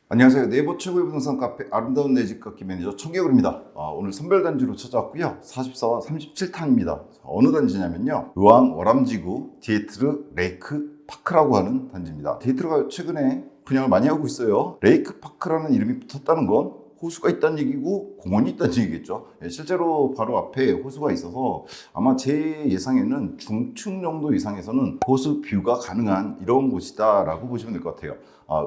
안녕하세요. 네이버 최고의 부동산 카페 아름다운 내 집 걷기 매니저 청개구리입니다. 오늘 선별단지로 찾아왔고요. 44와 37탄입니다. 어느 단지냐면요. 의왕 월암지구 디에트르 레이크 파크라고 하는 단지입니다. 디에트르가 최근에 분양을 많이 하고 있어요. 레이크 파크라는 이름이 붙었다는 건 호수가 있다는 얘기고 공원이 있다는 얘기겠죠. 실제로 바로 앞에 호수가 있어서 아마 제 예상에는 중층 정도 이상에서는 호수 뷰가 가능한 이런 곳이다 라고 보시면 될 것 같아요.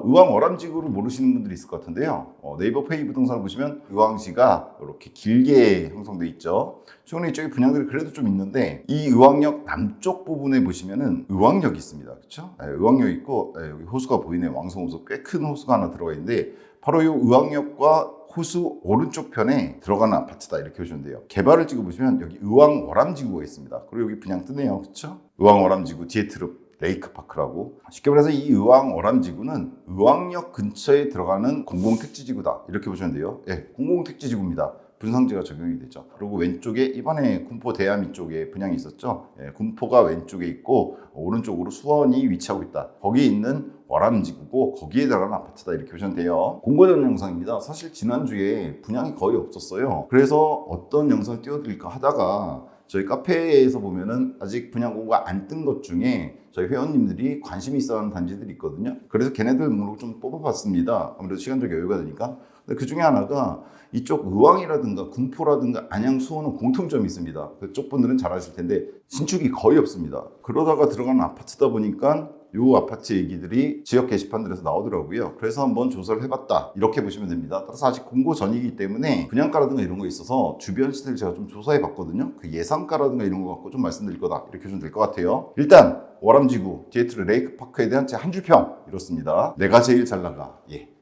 의왕 월암지구를 모르시는 분들이 있을 것 같은데요. 네이버 페이 부동산을 보시면 의왕시가 이렇게 길게 형성돼 있죠. 최근에 이쪽에 분양들이 그래도 좀 있는데 이 의왕역 남쪽 부분에 보시면은 의왕역이 있습니다. 그렇죠? 의왕역 있고 여기 호수가 보이네요. 왕성호수 꽤 큰 호수가 하나 들어가 있는데 바로 이 의왕역과 호수 오른쪽 편에 들어가는 아파트다 이렇게 보시면 돼요. 개발을 찍어보시면 여기 의왕 월암지구가 있습니다. 그리고 여기 분양 뜨네요. 그렇죠? 의왕 월암지구 디에트르 레이크 파크라고. 쉽게 말해서 이 의왕 월암지구는 의왕역 근처에 들어가는 공공택지지구다 이렇게 보시면 돼요. 공공택지지구입니다. 분상제가 적용이 되죠. 그리고 왼쪽에 이번에 군포 대암이 쪽에 분양이 있었죠. 군포가 왼쪽에 있고 오른쪽으로 수원이 위치하고 있다. 거기에 있는 월암지구고 거기에 들어가는 아파트다 이렇게 보시면 돼요. 공고전 영상입니다. 사실 지난주에 분양이 거의 없었어요. 그래서 어떤 영상을 띄워드릴까 하다가 저희 카페에서 보면은 아직 분양 공고가 안 뜬 것 중에 저희 회원님들이 관심이 있어 하는 단지들이 있거든요. 그래서 걔네들 목록 좀 뽑아봤습니다. 아무래도 시간적 여유가 되니까. 근데 그 중에 하나가 이쪽 의왕이라든가 군포라든가 안양, 수원은 공통점이 있습니다. 그쪽 분들은 잘 아실 텐데 신축이 거의 없습니다. 그러다가 들어가는 아파트다 보니까 이 아파트 얘기들이 지역 게시판들에서 나오더라고요. 그래서 한번 조사를 해봤다 이렇게 보시면 됩니다. 따라서 아직 공고 전이기 때문에 분양가라든가 이런 거 있어서 주변 시세를 제가 좀 조사해 봤거든요. 그 예상가라든가 이런 거 갖고 좀 말씀드릴 거다 이렇게 보시면 될 것 같아요. 일단 월암지구 디에트르 레이크 파크에 대한 제 한 줄평 이렇습니다. 내가 제일 잘 나가.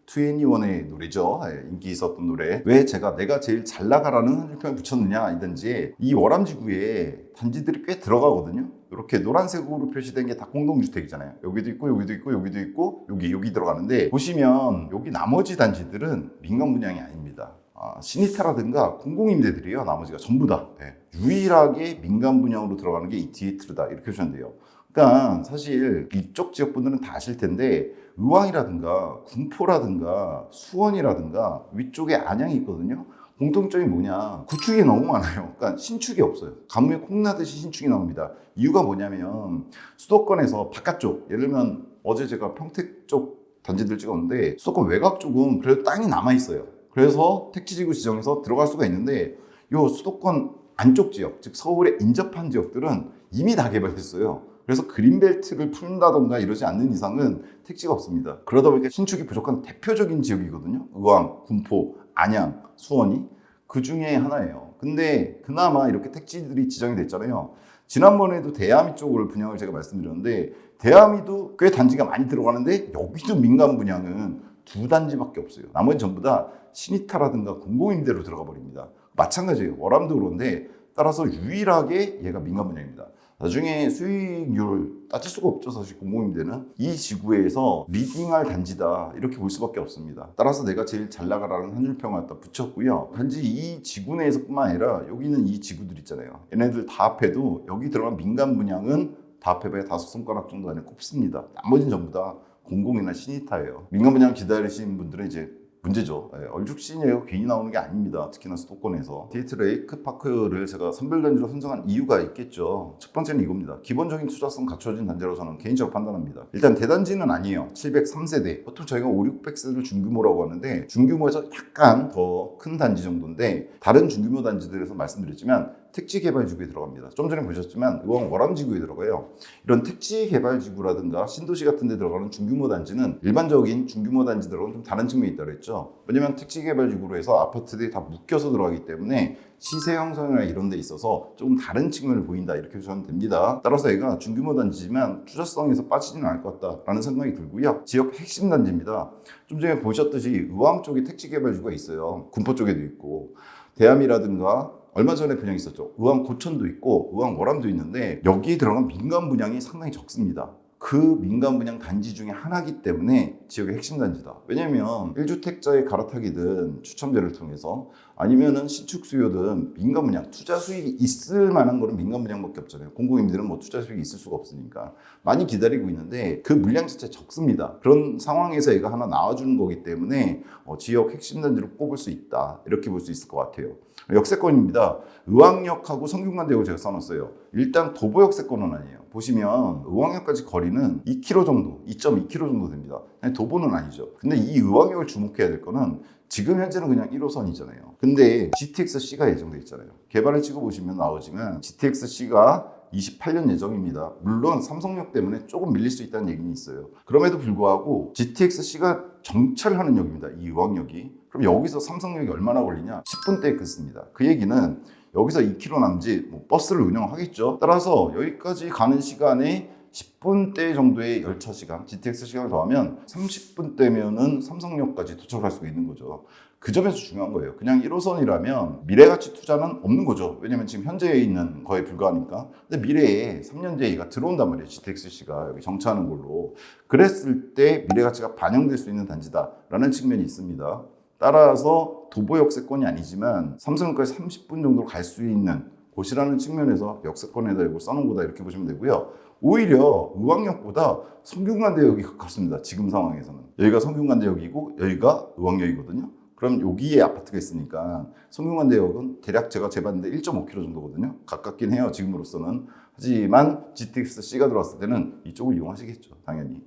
2NE1의 노래죠. 인기 있었던 노래. 왜 제가 내가 제일 잘 나가라는 한 줄평을 붙였느냐 이든지 이 월암지구에 단지들이 꽤 들어가거든요. 이렇게 노란색으로 표시된 게 다 공동주택이잖아요. 여기도 있고 여기도 있고 여기도 있고 여기 들어가는데 보시면 여기 나머지 단지들은 민간 분양이 아닙니다. 시니타라든가 공공임대들이에요. 나머지가 전부 다. 유일하게 민간 분양으로 들어가는 게 이 디에트르다 이렇게 보시면 돼요. 그러니까 사실 이쪽 지역 분들은 다 아실 텐데 의왕이라든가 군포라든가 수원이라든가 위쪽에 안양이 있거든요. 공통점이 뭐냐? 구축이 너무 많아요. 그러니까 신축이 없어요. 가뭄에 콩나듯이 신축이 나옵니다. 이유가 뭐냐면 수도권에서 바깥쪽, 예를 들면 어제 제가 평택 쪽 단지들 찍었는데 수도권 외곽 쪽은 그래도 땅이 남아있어요. 그래서 택지지구 지정에서 들어갈 수가 있는데 이 수도권 안쪽 지역, 즉 서울에 인접한 지역들은 이미 다 개발됐어요. 그래서 그린벨트를 푼다던가 이러지 않는 이상은 택지가 없습니다. 그러다 보니까 신축이 부족한 대표적인 지역이거든요. 의왕, 군포, 안양, 수원이 그 중에 하나예요. 근데 그나마 이렇게 택지들이 지정이 됐잖아요. 지난번에도 대암이 쪽을 분양을 제가 말씀드렸는데 대암이도 꽤 단지가 많이 들어가는데 여기도 민간 분양은 2단지밖에 없어요. 나머지 전부 다 시니타라든가 공공임대로 들어가 버립니다. 마찬가지예요. 월암도 그런데 따라서 유일하게 얘가 민간 분양입니다. 나중에 수익률 따질 수가 없죠. 사실 공공임대는 이 지구에서 리딩할 단지다 이렇게 볼 수밖에 없습니다. 따라서 내가 제일 잘 나가라는 한 줄평을 갖다 붙였고요. 단지 이 지구 내에서뿐만 아니라 여기는 이 지구들 있잖아요. 얘네들 다 합해도 여기 들어간 민간 분양은 다 합해봐야 5손가락 정도 안에 꼽습니다. 나머지는 전부 다 공공이나 시니타예요. 민간 분양 기다리시는 분들은 이제 문제죠. 얼죽신이에요. 괜히 나오는 게 아닙니다. 특히나 수도권에서. 디에트르 레이크 파크를 제가 선별단지로 선정한 이유가 있겠죠. 첫 번째는 이겁니다. 기본적인 투자성 갖춰진 단지라고 저는 개인적으로 판단합니다. 일단 대단지는 아니에요. 703세대. 보통 저희가 5, 600세대를 중규모라고 하는데 중규모에서 약간 더 큰 단지 정도인데 다른 중규모 단지들에서 말씀드렸지만 택지 개발지구에 들어갑니다. 좀 전에 보셨지만 의왕 월암지구에 들어가요. 이런 택지 개발지구라든가 신도시 같은 데 들어가는 중규모 단지는 일반적인 중규모 단지들하고는 좀 다른 측면이 있다고 했죠. 왜냐면 택지 개발지구로 해서 아파트들이 다 묶여서 들어가기 때문에 시세 형성이나 이런 데 있어서 조금 다른 측면을 보인다 이렇게 보시면 됩니다. 따라서 얘가 중규모 단지지만 투자성에서 빠지지는 않을 것 같다라는 생각이 들고요. 지역 핵심 단지입니다. 좀 전에 보셨듯이 의왕 쪽에 택지 개발지구가 있어요. 군포 쪽에도 있고 대암이라든가 얼마 전에 분양이 있었죠. 의왕 고천도 있고 의왕 월암도 있는데 여기에 들어간 민간 분양이 상당히 적습니다. 그 민간 분양 단지 중에 하나이기 때문에 지역의 핵심 단지다. 왜냐면 1주택자의 갈아타기든 추첨제를 통해서 아니면은 신축 수요든 민간 분양, 투자 수익이 있을 만한 거는 민간 분양밖에 없잖아요. 공공임대는 뭐 투자 수익이 있을 수가 없으니까 많이 기다리고 있는데 그 물량 자체 적습니다. 그런 상황에서 얘가 하나 나와주는 거기 때문에 지역 핵심 단지로 꼽을 수 있다. 이렇게 볼 수 있을 것 같아요. 역세권입니다. 의왕역하고 성균관대역을 제가 써놨어요. 일단 도보 역세권은 아니에요. 보시면 의왕역까지 거리는 2km 정도, 2.2km 정도 됩니다. 도보는 아니죠. 근데 이 의왕역을 주목해야 될 거는 지금 현재는 그냥 1호선이잖아요. 근데 GTX-C가 예정돼 있잖아요. 개발을 찍어보시면 나오지만 GTX-C가 28년 예정입니다. 물론 삼성역 때문에 조금 밀릴 수 있다는 얘기는 있어요. 그럼에도 불구하고 GTX-C가 정찰하는 역입니다. 이 의왕역이. 그럼 여기서 삼성역이 얼마나 걸리냐? 10분대에 끊습니다. 그 얘기는 여기서 2km 남짓 버스를 운영하겠죠. 따라서 여기까지 가는 시간에 10분대 정도의 열차 시간, GTX 시간을 더하면 30분대면은 삼성역까지 도착할 수가 있는 거죠. 그 점에서 중요한 거예요. 그냥 1호선이라면 미래가치 투자는 없는 거죠. 왜냐면 지금 현재에 있는 거에 불과하니까. 근데 미래에 3년 뒤에 얘가 들어온단 말이에요. GTX-C가 여기 정차하는 걸로. 그랬을 때 미래가치가 반영될 수 있는 단지다라는 측면이 있습니다. 따라서 도보 역세권이 아니지만 삼성역까지 30분 정도 갈 수 있는 곳이라는 측면에서 역세권에다 이걸 써놓은 거다 이렇게 보시면 되고요. 오히려 의왕역보다 성균관대역이 가깝습니다. 지금 상황에서는. 여기가 성균관대역이고 여기가 의왕역이거든요. 그럼 여기에 아파트가 있으니까 성균관대역은 대략 제가 재봤는데 1.5km 정도거든요. 가깝긴 해요. 지금으로서는. 하지만 GTX-C가 들어왔을 때는 이쪽을 이용하시겠죠. 당연히.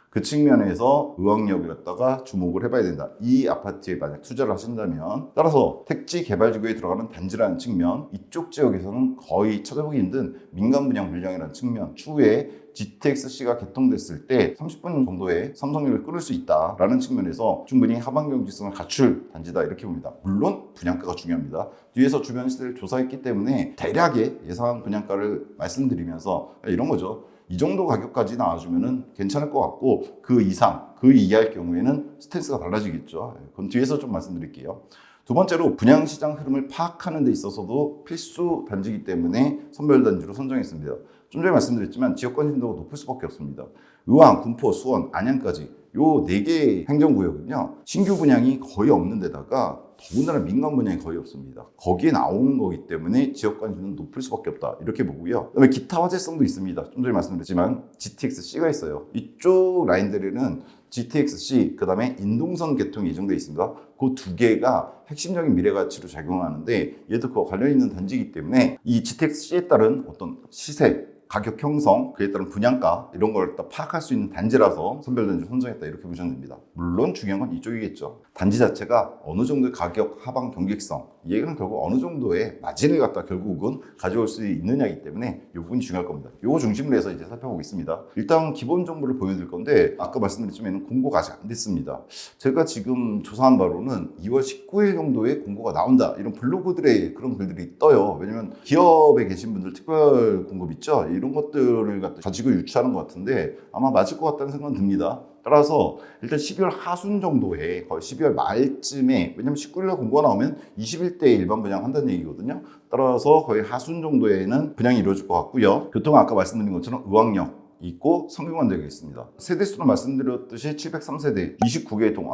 그 측면에서 의왕역을 갖다가 주목을 해봐야 된다. 이 아파트에 만약 투자를 하신다면 따라서 택지 개발지구에 들어가는 단지라는 측면, 이쪽 지역에서는 거의 찾아보기 힘든 민간 분양 물량이라는 측면, 추후에 GTX-C가 개통됐을 때 30분 정도의 삼성역을 끊을 수 있다라는 측면에서 충분히 하반 경지성을 갖출 단지다 이렇게 봅니다. 물론 분양가가 중요합니다. 뒤에서 주변 시세를 조사했기 때문에 대략의 예상 분양가를 말씀드리면서 이런 거죠. 이 정도 가격까지 나와주면 괜찮을 것 같고 그 이상, 그 이하일 경우에는 스탠스가 달라지겠죠. 그건 뒤에서 좀 말씀드릴게요. 두 번째로 분양시장 흐름을 파악하는 데 있어서도 필수 단지이기 때문에 선별단지로 선정했습니다. 좀 전에 말씀드렸지만 지역권 진도가 높을 수밖에 없습니다. 의왕, 군포, 수원, 안양까지 요 4개 행정구역은요 신규 분양이 거의 없는 데다가 더군다나 민간 분양이 거의 없습니다. 거기에 나오는 거기 때문에 지역 관심은 높을 수밖에 없다 이렇게 보고요. 그다음에 기타 화제성도 있습니다. 좀 전에 말씀드렸지만 GTX-C가 있어요. 이쪽 라인들에는 GTX-C 그다음에 인동선 개통이 예정되어 있습니다. 그 두 개가 핵심적인 미래가치로 작용하는데 얘도 그와 관련 있는 단지이기 때문에 이 GTX-C에 따른 어떤 시세 가격 형성, 그에 따른 분양가 이런 걸 다 파악할 수 있는 단지라서 선별단지 선정했다 이렇게 보시면 됩니다. 물론 중요한 건 이쪽이겠죠. 단지 자체가 어느 정도의 가격 하방 경직성, 이 얘기는 결국 어느 정도의 마진을 갖다 결국은 가져올 수 있느냐이기 때문에 이 부분이 중요할 겁니다. 이거 중심으로 해서 이제 살펴보겠습니다. 일단 기본 정보를 보여드릴 건데 아까 말씀드렸지만 공고가 아직 안 됐습니다. 제가 지금 조사한 바로는 2월 19일 정도에 공고가 나온다 이런 블로그들의 그런 글들이 떠요. 왜냐면 기업에 계신 분들 특별 공급 있죠. 이런 것들을 가지고 유추하는 것 같은데 아마 맞을 것 같다는 생각은 듭니다. 따라서 일단 12월 하순 정도에 거의 12월 말쯤에 왜냐면 19일날 공고가 나오면 20일대에 일반 분양한다는 얘기거든요. 따라서 거의 하순 정도에는 분양이 이루어질 것 같고요. 교통은 아까 말씀드린 것처럼 의왕역 있고 성균관대역이 있습니다. 세대수는 말씀드렸듯이 703세대 29개의 동,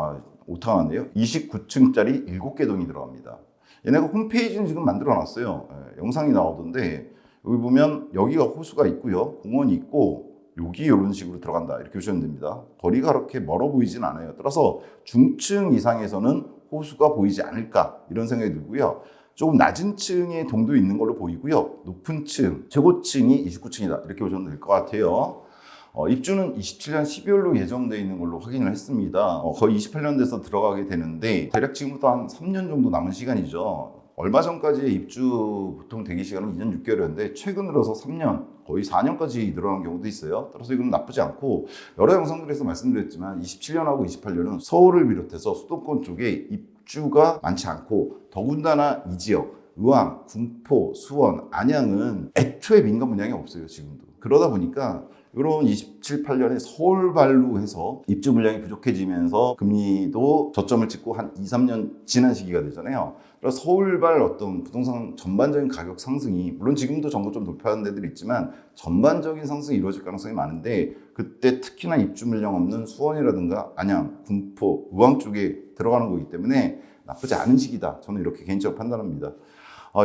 오타가 났네요. 29층짜리 7개 동이 들어갑니다. 얘네가 홈페이지는 지금 만들어 놨어요. 영상이 나오던데 여기 보면 여기가 호수가 있고요. 공원이 있고 여기 이런 식으로 들어간다 이렇게 보시면 됩니다. 거리가 그렇게 멀어 보이진 않아요. 따라서 중층 이상에서는 호수가 보이지 않을까 이런 생각이 들고요. 조금 낮은 층에 동도 있는 걸로 보이고요. 높은 층, 최고층이 29층이다 이렇게 보시면 될 것 같아요. 입주는 27년 12월로 예정되어 있는 걸로 확인을 했습니다. 거의 28년 돼서 들어가게 되는데 대략 지금부터 한 3년 정도 남은 시간이죠. 얼마 전까지의 입주 보통 대기 시간은 2년 6개월이었는데 최근 들어서 3년, 거의 4년까지 늘어난 경우도 있어요. 따라서 이건 나쁘지 않고 여러 영상들에서 말씀드렸지만 27년하고 28년은 서울을 비롯해서 수도권 쪽에 입주가 많지 않고 더군다나 이 지역 의왕, 군포, 수원, 안양은 애초에 민간 분양이 없어요. 지금도. 그러다 보니까 이런 27, 8년에 서울발로 해서 입주 물량이 부족해지면서 금리도 저점을 찍고 한 2, 3년 지난 시기가 되잖아요. 그래서 서울발 어떤 부동산 전반적인 가격 상승이 물론 지금도 정보 좀 높여하는 데들이 있지만 전반적인 상승이 이루어질 가능성이 많은데 그때 특히나 입주 물량 없는 수원이라든가 안양, 군포, 의왕 쪽에 들어가는 거기 때문에 나쁘지 않은 시기다. 저는 이렇게 개인적으로 판단합니다.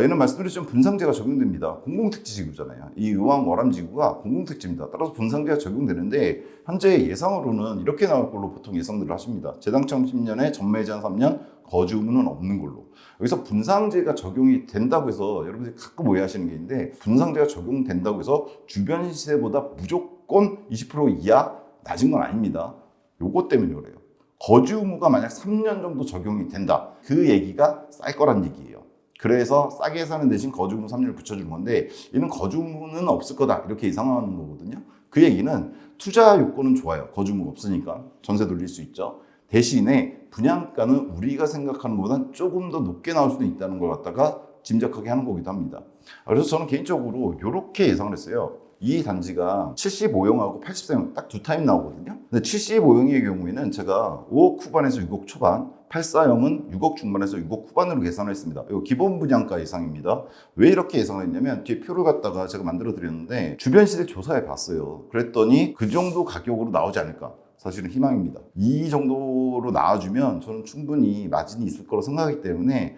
얘는 말씀드렸지만 분상제가 적용됩니다. 공공택지 지구잖아요. 이 의왕 월암 지구가 공공택지입니다. 따라서 분상제가 적용되는데 현재 예상으로는 이렇게 나올 걸로 보통 예상들을 하십니다. 재당첨 10년에 전매제한 3년, 거주 의무는 없는 걸로. 여기서 분상제가 적용이 된다고 해서 여러분들이 가끔 오해하시는 게 있는데 분상제가 적용된다고 해서 주변 시세보다 무조건 20% 이하 낮은 건 아닙니다. 요거 때문에 그래요. 거주 의무가 만약 3년 정도 적용이 된다. 그 얘기가 쌀 거란 얘기예요. 그래서 싸게 사는 대신 거주의무 3년을 붙여주는 건데 이는 거주의무는 없을 거다 이렇게 예상하는 거거든요. 그 얘기는 투자 요건은 좋아요. 거주의무가 없으니까 전세 돌릴 수 있죠. 대신에 분양가는 우리가 생각하는 것보다 조금 더 높게 나올 수도 있다는 걸 갖다가 짐작하게 하는 거기도 합니다. 그래서 저는 개인적으로 이렇게 예상을 했어요. 이 단지가 75형하고 80형 딱 두 타입 나오거든요. 근데 75형의 경우에는 제가 5억 후반에서 6억 초반, 84형은 6억 중반에서 6억 후반으로 계산을 했습니다. 이거 기본 분양가 예상입니다. 왜 이렇게 예상을 했냐면 뒤에 표를 갖다가 제가 만들어 드렸는데 주변 시세 조사해 봤어요. 그랬더니 그 정도 가격으로 나오지 않을까. 사실은 희망입니다. 이 정도로 나와주면 저는 충분히 마진이 있을 거라고 생각하기 때문에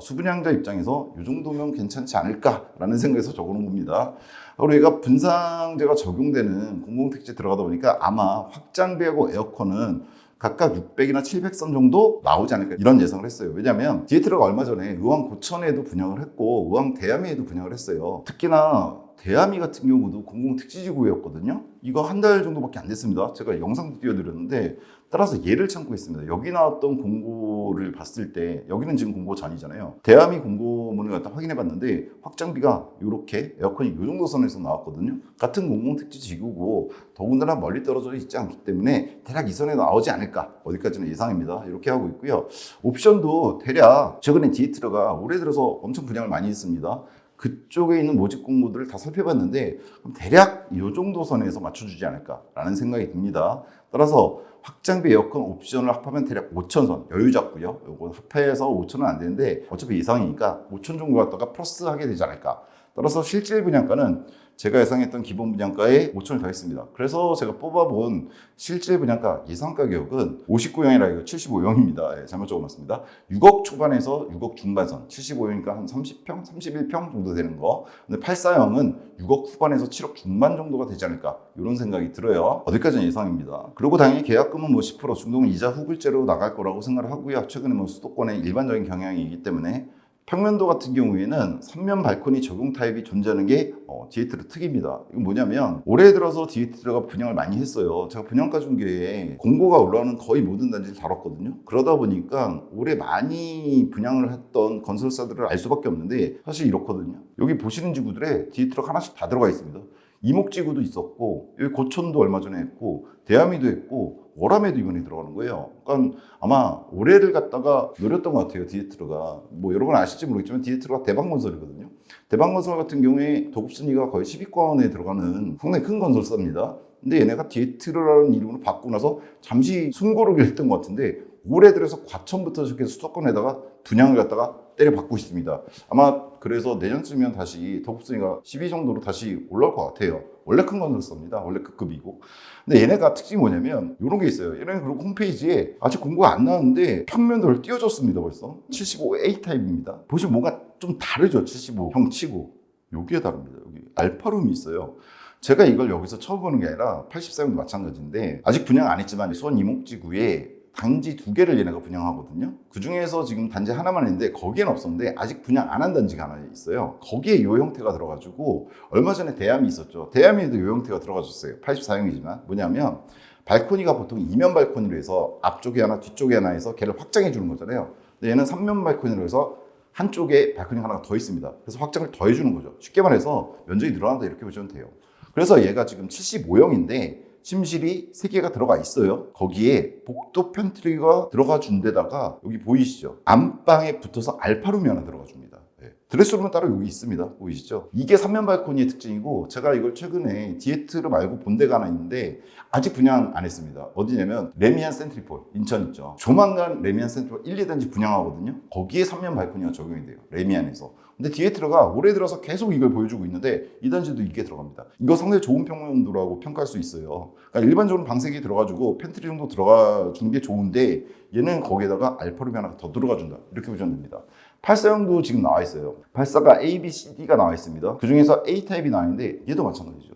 수분양자 입장에서 이 정도면 괜찮지 않을까라는 생각에서 적어놓은 겁니다. 그리고 얘가 분상제가 적용되는 공공택지 들어가다 보니까 아마 확장비하고 에어컨은 각각 600이나 700선 정도 나오지 않을까 이런 예상을 했어요. 왜냐하면 디에트라가 얼마 전에 의왕 고천에도 분양을 했고 의왕 대암리에도 분양을 했어요. 특히나 대암리 같은 경우도 공공택지지구였거든요. 이거 한 달 정도밖에 안 됐습니다. 제가 영상도 띄워드렸는데 따라서 얘를 참고했습니다. 여기 나왔던 공고를 봤을 때 여기는 지금 공고 전이잖아요. 대암리 공고문을 갖다 확인해 봤는데 확장비가 이렇게 에어컨이 이 정도 선에서 나왔거든요. 같은 공공택지 지구고 더군다나 멀리 떨어져 있지 않기 때문에 대략 이 선에 나오지 않을까 어디까지는 예상입니다. 이렇게 하고 있고요. 옵션도 대략 최근에 디에트라가 올해 들어서 엄청 분양을 많이 했습니다. 그쪽에 있는 모집 공고들을 다 살펴봤는데 대략 이 정도 선에서 맞춰주지 않을까라는 생각이 듭니다. 따라서 확장비 에어컨 옵션을 합하면 대략 5,000선 여유 잡고요. 이거 합해서 5,000은 안 되는데 어차피 예상이니까 5,000 정도 갖다가 플러스 하게 되지 않을까. 따라서 실질 분양가는 제가 예상했던 기본 분양가에 5,000을 더했습니다. 그래서 제가 뽑아본 실질 분양가 예상 가격은 59형이라 이거 75형입니다. 예, 잘못 적어놨습니다. 6억 초반에서 6억 중반선, 75형이니까 한 30평, 31평 정도 되는 거. 근데 84형은 6억 후반에서 7억 중반 정도가 되지 않을까 이런 생각이 들어요. 어디까지는 예상입니다. 그리고 당연히 계약금은 뭐 10% 중동 이자 후불제로 나갈 거라고 생각을 하고요. 최근에 뭐 수도권의 일반적인 경향이기 때문에 평면도 같은 경우에는 3면 발코니 적용 타입이 존재하는 게 디에트르 특입니다. 이건 뭐냐면 올해 들어서 디에트르가 분양을 많이 했어요. 제가 분양가 중개에 공고가 올라오는 거의 모든 단지를 다뤘거든요. 그러다 보니까 올해 많이 분양을 했던 건설사들을 알 수밖에 없는데 사실 이렇거든요. 여기 보시는 지구들에 디에트르가 하나씩 다 들어가 있습니다. 이목지구도 있었고 여기 고천도 얼마 전에 했고 대암리도 했고 월암에도 이번에 들어가는 거예요. 그러니까 아마 올해를 갖다가 노렸던 것 같아요. 디에트르가 뭐 여러분 아실지 모르겠지만 디에트르가 대방건설이거든요. 대방건설 같은 경우에 도급순위가 거의 10위권에 들어가는 상당히 큰 건설사입니다. 근데 얘네가 디에트르라는 이름으로 바꾸고 나서 잠시 숨고르기를 했던 것 같은데 올해 들어서 과천부터 시작해서 수도권에다가 분양을 갖다가 때려 받고 있습니다. 아마 그래서 내년쯤이면 다시 도급순위가 10위 정도로 다시 올라올 것 같아요. 원래 큰 건설사입니다. 원래 그 급이고. 근데 얘네가 특징이 뭐냐면 이런 게 있어요. 얘네는 그리고 홈페이지에 아직 공고가 안 나왔는데 평면도를 띄워줬습니다. 벌써 75A 타입입니다. 보시면 뭔가 좀 다르죠. 75형 치고 여기에 다릅니다. 여기 알파룸이 있어요. 제가 이걸 여기서 처음 보는 게 아니라 84형도 마찬가지인데 아직 분양 안 했지만 수원 이목지구에 단지 2개를 얘네가 분양하거든요. 그 중에서 지금 단지 하나만 있는데 거기에는 없었는데 아직 분양 안 한 단지가 하나 있어요. 거기에 이 형태가 들어가지고 얼마 전에 대암이 있었죠. 대암에도 이 형태가 들어가졌어요. 84형이지만 뭐냐면 발코니가 보통 2면 발코니로 해서 앞쪽에 하나 뒤쪽에 하나 해서 걔를 확장해 주는 거잖아요. 근데 얘는 3면 발코니로 해서 한쪽에 발코니 하나가 더 있습니다. 그래서 확장을 더 해주는 거죠. 쉽게 말해서 면적이 늘어난다 이렇게 보시면 돼요. 그래서 얘가 지금 75형인데 침실이 3개가 들어가 있어요. 거기에 복도 팬트리가 들어가 준 데다가 여기 보이시죠? 안방에 붙어서 알파룸이 하나 들어가 줍니다. 네. 드레스룸은 따로 여기 있습니다. 보이시죠? 이게 3면 발코니의 특징이고, 제가 이걸 최근에 디에트르 말고 본 데가 하나 있는데 아직 분양 안 했습니다. 어디냐면 레미안 센트리폴 인천 있죠. 조만간 레미안 센트리폴 1, 2단지 분양하거든요. 거기에 3면 발코니가 적용이 돼요. 레미안에서. 근데 디에트르가 올해 들어서 계속 이걸 보여주고 있는데 2단지도 이게 들어갑니다. 이거 상당히 좋은 평면도라고 평가할 수 있어요. 그러니까 일반적으로 방색이 들어가지고 팬트리 정도 들어가 주는 게 좋은데, 얘는 거기에다가 알파룸이 하나 더 들어가 준다, 이렇게 보시면 됩니다. 84형도 지금 나와 있어요. 84가 A, B, C, D가 나와 있습니다. 그 중에서 A타입이 나와 있는데 얘도 마찬가지죠.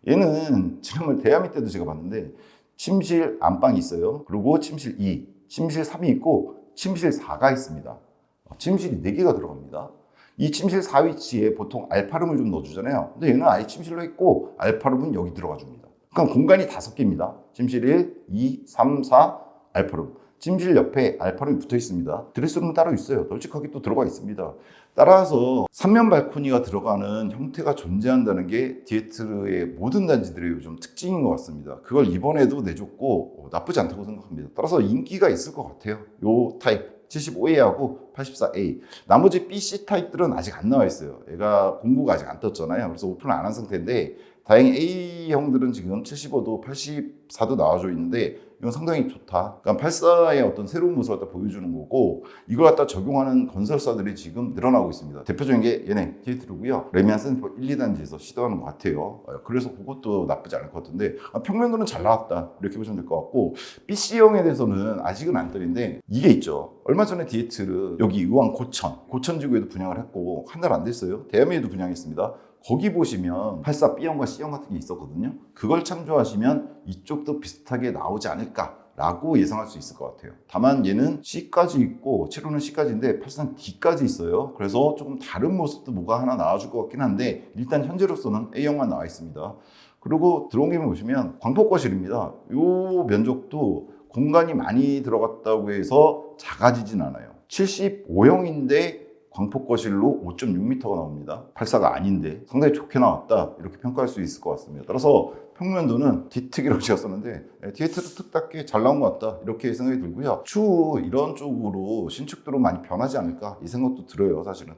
얘는 지난번 대야미 때도 제가 봤는데 침실 안방이 있어요. 그리고 침실 2, 침실 3이 있고 침실 4가 있습니다. 침실이 4개가 들어갑니다. 이 침실 4위치에 보통 알파룸을 좀 넣어주잖아요. 근데 얘는 아예 침실로 있고 알파룸은 여기 들어가 줍니다. 그러니까 공간이 5개입니다. 침실 1, 2, 3, 4, 알파룸. 침실 옆에 알파룸이 붙어 있습니다. 드레스룸은 따로 있어요. 널찍하게 또 들어가 있습니다. 따라서 3면 발코니가 들어가는 형태가 존재한다는 게 디에트르의 모든 단지들의 요즘 특징인 것 같습니다. 그걸 이번에도 내줬고 나쁘지 않다고 생각합니다. 따라서 인기가 있을 것 같아요. 요 타입 75A하고 84A. 나머지 B, C 타입들은 아직 안 나와 있어요. 얘가 공고가 아직 안 떴잖아요. 그래서 오픈을 안 한 상태인데, 다행히 A형들은 지금 75도, 84도 나와져 있는데 이건 상당히 좋다. 그러니까 84의 어떤 새로운 모습을 갖다 보여주는 거고, 이걸 갖다 적용하는 건설사들이 지금 늘어나고 있습니다. 대표적인 게 얘네 디에트르고요. 레미안 센트리폴 1, 2단지에서 시도하는 것 같아요. 그래서 그것도 나쁘지 않을 것 같은데, 평면도는 잘 나왔다, 이렇게 보시면 될 것 같고, BC형에 대해서는 아직은 안 떨인데 이게 있죠. 얼마 전에 디에트르 여기 의왕 고천지구에도 분양을 했고 한 달 안 됐어요. 대야미에도 분양했습니다. 거기 보시면 84B형과 C형 같은 게 있었거든요. 그걸 참조하시면 이쪽도 비슷하게 나오지 않을까라고 예상할 수 있을 것 같아요. 다만 얘는 C까지 있고 7호는 C까지인데 83D까지 있어요. 그래서 조금 다른 모습도 뭐가 하나 나와줄 것 같긴 한데, 일단 현재로서는 A형만 나와 있습니다. 그리고 들어온 김에 보시면 광폭 거실입니다. 이 면적도 공간이 많이 들어갔다고 해서 작아지진 않아요. 75형인데 광폭 거실로 5.6m가 나옵니다. 84가 아닌데 상당히 좋게 나왔다, 이렇게 평가할 수 있을 것 같습니다. 따라서 평면도는 D특이라고 제가 썼는데 디에트르 특답게 잘 나온 것 같다, 이렇게 생각이 들고요. 추후 이런 쪽으로 신축도로 많이 변하지 않을까, 이 생각도 들어요. 사실은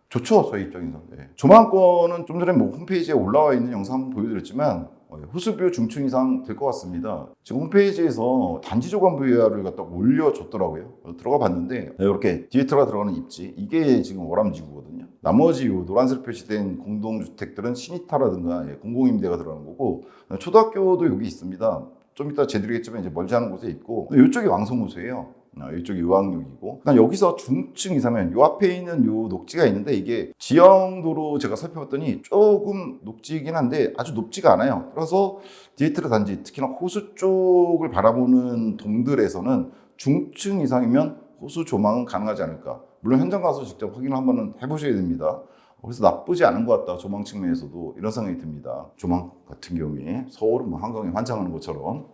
좋죠, 저희 입장에서. 조망권은 좀 전에 홈페이지에 올라와 있는 영상 한번 보여드렸지만 호수뷰 중층 이상 될 것 같습니다. 지금 홈페이지에서 단지 조감 VR을 갖다 올려줬더라고요. 들어가 봤는데 이렇게 디에트가 들어가는 입지, 이게 지금 월암지구거든요. 나머지 요 노란색 표시된 공동주택들은 시니타라든가 공공임대가 들어가는 거고, 초등학교도 여기 있습니다. 좀 이따 제드리겠지만 이제 멀지 않은 곳에 있고, 이쪽이 왕성호수예요. 이쪽이 의왕역이고, 그다음 여기서 중층 이상면 요 앞에 있는 요 녹지가 있는데, 이게 지형도로 제가 살펴봤더니 조금 녹지이긴 한데 아주 높지가 않아요. 그래서 디에트르 단지, 특히나 호수 쪽을 바라보는 동들에서는 중층 이상이면 호수 조망은 가능하지 않을까. 물론 현장 가서 직접 확인을 한번 해보셔야 됩니다. 그래서 나쁘지 않은 것 같다, 조망 측면에서도, 이런 생각이 듭니다. 조망 같은 경우에 서울은 한강에 환장하는 것처럼.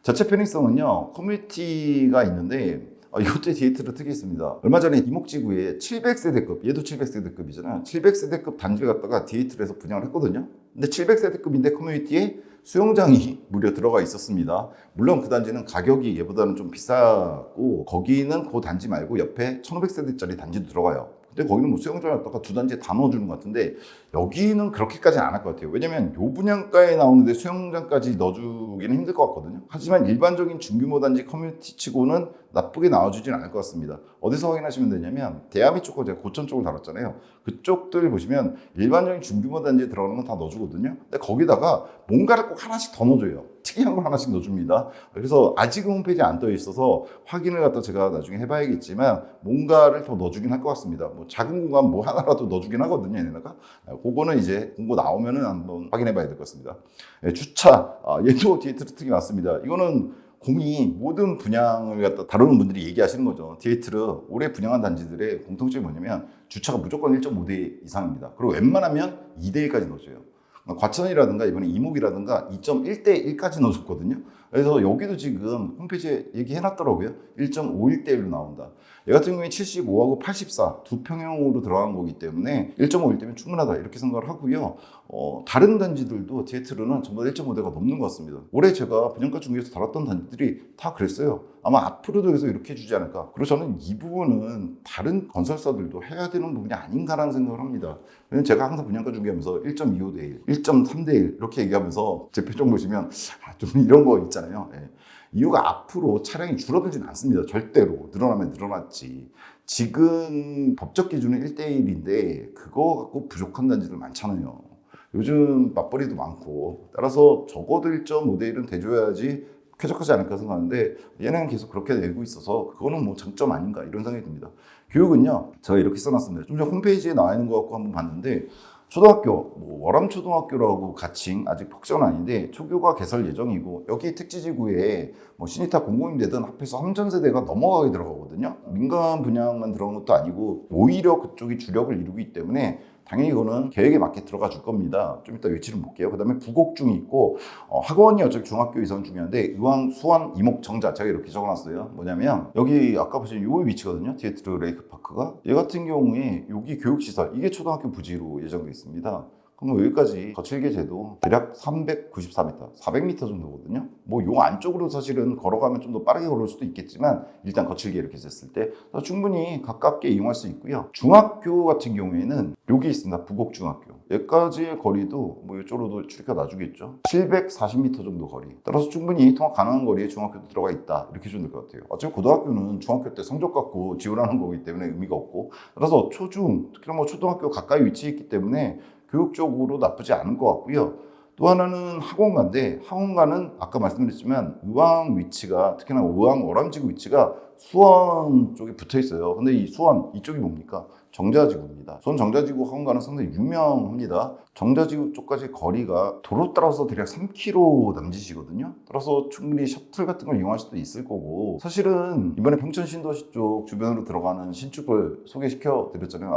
자체 편의성은요, 커뮤니티가 있는데 이것도 디에트르 특이 있습니다. 얼마 전에 이목지구에 700세대급, 얘도 700세대급이잖아요. 700세대급 단지를 갖다가 디에트르에서 분양을 했거든요. 근데 700세대급인데 커뮤니티에 수영장이 무려 들어가 있었습니다. 물론 그 단지는 가격이 얘보다는 좀 비싸고, 거기는 그 단지 말고 옆에 1500세대짜리 단지도 들어가요. 근데 거기는 뭐 수영장을 갖다가 2단지에 다 넣어주는 것 같은데, 여기는 그렇게까지는 안 할 것 같아요. 왜냐면 요 분양가에 나오는데 수영장까지 넣어주기는 힘들 것 같거든요. 하지만 일반적인 중규모 단지 커뮤니티 치고는 나쁘게 나와주진 않을 것 같습니다. 어디서 확인하시면 되냐면, 대야미 쪽과 제가 고천 쪽을 다뤘잖아요. 그쪽들 보시면 일반적인 중규모 단지에 들어가는 건 다 넣어주거든요. 근데 거기다가 뭔가를 꼭 하나씩 더 넣어줘요. 특이한 걸 하나씩 넣어줍니다. 그래서 아직은 홈페이지에 안 떠 있어서 확인을 갖다 제가 나중에 해봐야겠지만, 뭔가를 더 넣어주긴 할 것 같습니다. 뭐 작은 공간 뭐 하나라도 넣어주긴 하거든요, 얘네가. 그거는 이제 공고 나오면은 한번 확인해봐야 될 것 같습니다. 주차, 얘도 디에트르 특이 맞습니다. 이거는 공이 모든 분양을 갖다 다루는 분들이 얘기하시는 거죠. 디에트르 올해 분양한 단지들의 공통점이 뭐냐면 주차가 무조건 1.5대 이상입니다. 그리고 웬만하면 2대1까지 넣어줘요. 과천이라든가 이번에 이목이라든가 2.1대 1까지 넣어줬거든요. 그래서 여기도 지금 홈페이지에 얘기해놨더라고요. 1.51대 1로 나온다. 얘 같은 경우에 75하고 84 두 평형으로 들어간 거기 때문에 1.51대면 충분하다 이렇게 생각을 하고요. 다른 단지들도 디에트로는 전부 다 1.5대가 넘는 것 같습니다. 올해 제가 분양가 중개에서 다뤘던 단지들이 다 그랬어요. 아마 앞으로도 계속 이렇게 해주지 않을까. 그리고 저는 이 부분은 다른 건설사들도 해야 되는 부분이 아닌가라는 생각을 합니다. 왜냐면 제가 항상 분양가 중개하면서 1.25대 1, 1.3대 1 이렇게 얘기하면서 제 표정 보시면 좀 이런 거 있잖아요. 예. 이유가 앞으로 차량이 줄어들지는 않습니다. 절대로. 늘어나면 늘어났지. 지금 법적 기준은 1대1인데 그거 갖고 부족한 단지들 많잖아요. 요즘 맞벌이도 많고 따라서 적어도 1.5대 1은 대줘야지 쾌적하지 않을까 생각하는데 얘는 계속 그렇게 내고 있어서 그거는 뭐 장점 아닌가 이런 생각이 듭니다. 교육은요 제가 이렇게 써놨습니다. 좀 전 홈페이지에 나와 있는 것 같고 한번 봤는데 초등학교, 월암초등학교라고 가칭 아직 폭전 아닌데 초교가 개설 예정이고 여기 택지지구에 신이타 공공임대든 합해서 3,000세대가 넘어가게 들어가거든요. 민간 분양만 들어간 것도 아니고 오히려 그쪽이 주력을 이루기 때문에 당연히 이거는 계획에 맞게 들어가 줄 겁니다. 좀 이따 위치를 볼게요. 그 다음에 부곡중이 있고 학원이 어차피 중학교 이선 중요한데 의왕, 수원, 이목, 정자 제가 이렇게 적어놨어요. 뭐냐면 여기 아까 보시면 요 위치거든요. 디에트로 레이크파크가 얘 같은 경우에 여기 교육시설 이게 초등학교 부지로 예정돼 있습니다. 그럼 여기까지 거칠게 재도 대략 394m, 400m 정도거든요. 요 안쪽으로 사실은 걸어가면 좀 더 빠르게 걸을 수도 있겠지만 일단 거칠게 이렇게 쟀을 때 충분히 가깝게 이용할 수 있고요. 중학교 같은 경우에는 여기 있습니다. 부곡중학교. 여기까지의 거리도 이쪽으로도 출입가 놔주겠죠. 740m 정도 거리. 따라서 충분히 통학 가능한 거리에 중학교도 들어가 있다. 이렇게 해주면 될 것 같아요. 어차피 고등학교는 중학교 때 성적 갖고 지원하는 거기 때문에 의미가 없고 따라서 초중, 특히나 초등학교 가까이 위치해 있기 때문에 교육적으로 나쁘지 않은 것 같고요. 또 하나는 학원가인데 학원가는 아까 말씀드렸지만 의왕 위치가 특히나 의왕 월암지구 위치가 수원 쪽에 붙어 있어요. 근데 이 수원 이쪽이 뭡니까? 정자지구입니다. 수원 정자지구 학원가는 상당히 유명합니다. 정자지구 쪽까지 거리가 도로 따라서 대략 3km 남짓이거든요. 따라서 충분히 셔틀 같은 걸 이용할 수도 있을 거고 사실은 이번에 평촌 신도시 쪽 주변으로 들어가는 신축을 소개시켜 드렸잖아요.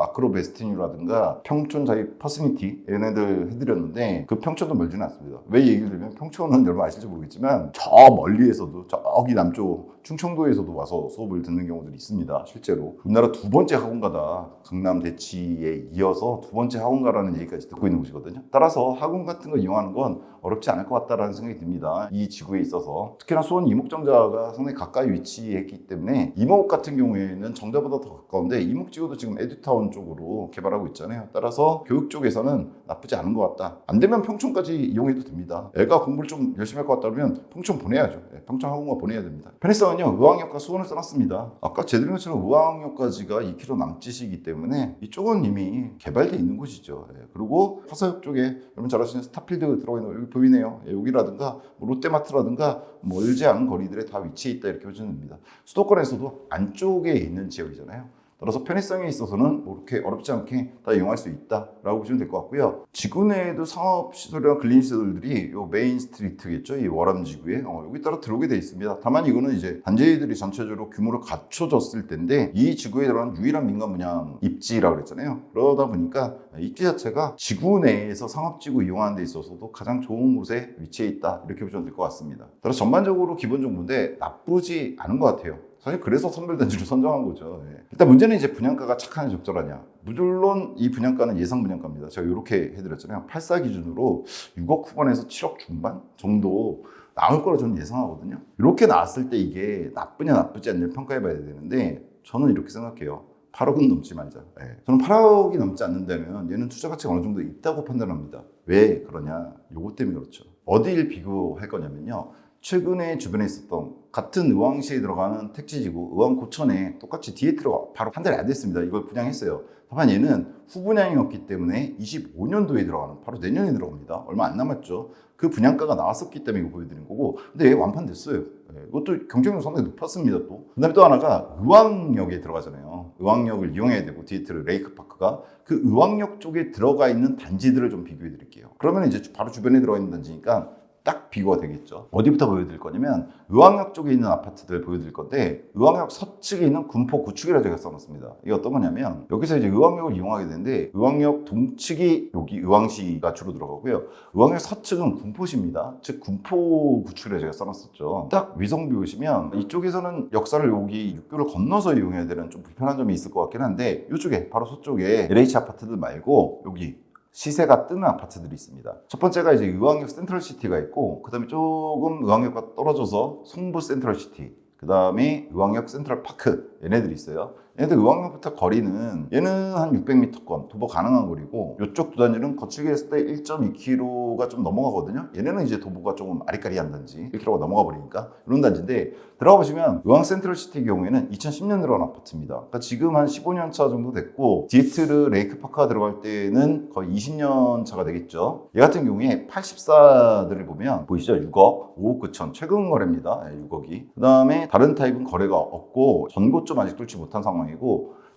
아크로베스티뉴라든가 평촌 자이 퍼스니티 얘네들 해드렸는데 그 평촌도 멀지는 않습니다. 왜 얘기를 들면 평촌은 여러분 아실지 모르겠지만 저 멀리에서도 저기 남쪽 충청도에서도 와서 수업을 듣는 경우들이 있습니다. 실제로 우리나라 두 번째 학원가다. 강남 대치에 이어서 두 번째 학원가라는 얘기까지 듣고 있는 곳이거든요. 따라서 학원 같은 거 이용하는 건 어렵지 않을 것 같다라는 생각이 듭니다. 이 지구에 있어서 특히나 수원 이목정자가 상당히 가까이 위치했기 때문에 이목 같은 경우에는 정자보다 더 가까운데 이목지구도 지금 에듀타운 쪽으로 개발하고 있잖아요. 따라서 교육 쪽에서는 나쁘지 않은 것 같다. 안 되면 평촌까지 이용해도 됩니다. 애가 공부를 좀 열심히 할 것 같다면 평촌 보내야죠. 평촌 학원가 보내야 됩니다. 편의성은요. 의왕역과 수원을 써놨습니다. 아까 제대로 것처럼 의왕역까지가 2km 남짓이기 때문에 이쪽은 이미 개발되어 있는 곳이죠. 그리고 화서역 쪽에 여러분 잘 아시는 스타필드 들어가 있는 거 여기 보이네요. 여기라든가 롯데마트라든가 멀지 않은 거리들에 다 위치해 있다 이렇게 보시면 됩니다. 수도권에서도 안쪽에 있는 지역이잖아요. 따라서 편의성에 있어서는 이렇게 어렵지 않게 다 이용할 수 있다라고 보시면 될 것 같고요. 지구 내에도 상업시설이나 근린시설들이 요 메인 스트리트겠죠. 이 월암지구에 여기 따라 들어오게 돼 있습니다. 다만 이거는 이제 단지들이 전체적으로 규모를 갖춰졌을 텐데 이 지구에 들어간 유일한 민간 분양 입지라고 그랬잖아요. 그러다 보니까 입지 자체가 지구 내에서 상업지구 이용하는 데 있어서도 가장 좋은 곳에 위치해 있다 이렇게 보시면 될 것 같습니다. 따라서 전반적으로 기본 정보인데 나쁘지 않은 것 같아요. 사실 그래서 선별단지를 선정한 거죠. 일단 문제는 이제 분양가가 착하냐 적절하냐. 물론 이 분양가는 예상 분양가입니다. 제가 이렇게 해드렸잖아요. 84 기준으로 6억 후반에서 7억 중반 정도 나올 거라 저는 예상하거든요. 이렇게 나왔을 때 이게 나쁘냐 나쁘지 않냐 평가해 봐야 되는데 저는 이렇게 생각해요. 8억은 넘지 말자. 저는 8억이 넘지 않는다면 얘는 투자 가치가 어느 정도 있다고 판단합니다. 왜 그러냐? 요것 때문에 그렇죠. 어디를 비교할 거냐면요. 최근에 주변에 있었던 같은 의왕시에 들어가는 택지지구 의왕 고천에 똑같이 디에트로가 바로 한 달이 안 됐습니다. 이걸 분양했어요. 다만 얘는 후분양이었기 때문에 25년도에 들어가는 바로 내년에 들어갑니다. 얼마 안 남았죠. 그 분양가가 나왔었기 때문에 이거 보여드린 거고 근데 얘 완판됐어요. 이것도 경쟁률 상당히 높았습니다. 또 그다음에 또 하나가 의왕역에 들어가잖아요. 의왕역을 이용해야 되고 디에트로 레이크파크가 그 의왕역 쪽에 들어가 있는 단지들을 좀 비교해 드릴게요. 그러면 이제 바로 주변에 들어가 있는 단지니까 딱 비교가 되겠죠. 어디부터 보여드릴 거냐면 의왕역 쪽에 있는 아파트들 보여드릴 건데 의왕역 서측에 있는 군포 구축이라고 제가 써놨습니다. 이게 어떤 거냐면 여기서 이제 의왕역을 이용하게 되는데 의왕역 동측이 여기 의왕시가 주로 들어가고요. 의왕역 서측은 군포시입니다. 즉 군포 구축이라고 제가 써놨었죠. 딱 위성비 보시면 이쪽에서는 역사를 여기 육교를 건너서 이용해야 되는 좀 불편한 점이 있을 것 같긴 한데 이쪽에 바로 서쪽에 LH 아파트들 말고 여기 시세가 뜨는 아파트들이 있습니다. 첫 번째가 이제 의왕역 센트럴시티가 있고 그 다음에 조금 의왕역과 떨어져서 송부 센트럴시티, 그 다음에 의왕역 센트럴파크 얘네들이 있어요. 얘네들 의왕역부터 거리는 얘는 한 600m권 도보 가능한 거리고 이쪽 두 단지는 거칠게 했을 때 1.2km가 좀 넘어가거든요. 얘네는 이제 도보가 조금 아리까리한 단지 1km가 넘어가 버리니까 이런 단지인데 들어가 보시면 의왕 센트럴시티 경우에는 2010년 들어간 아파트입니다. 그러니까 지금 한 15년 차 정도 됐고 디에트르 레이크파크가 들어갈 때는 거의 20년 차가 되겠죠. 얘 같은 경우에 84들을 보면 보이시죠? 6억, 5억 9천 최근 거래입니다. 6억이. 그 다음에 다른 타입은 거래가 없고 전고점 아직 뚫지 못한 상황이고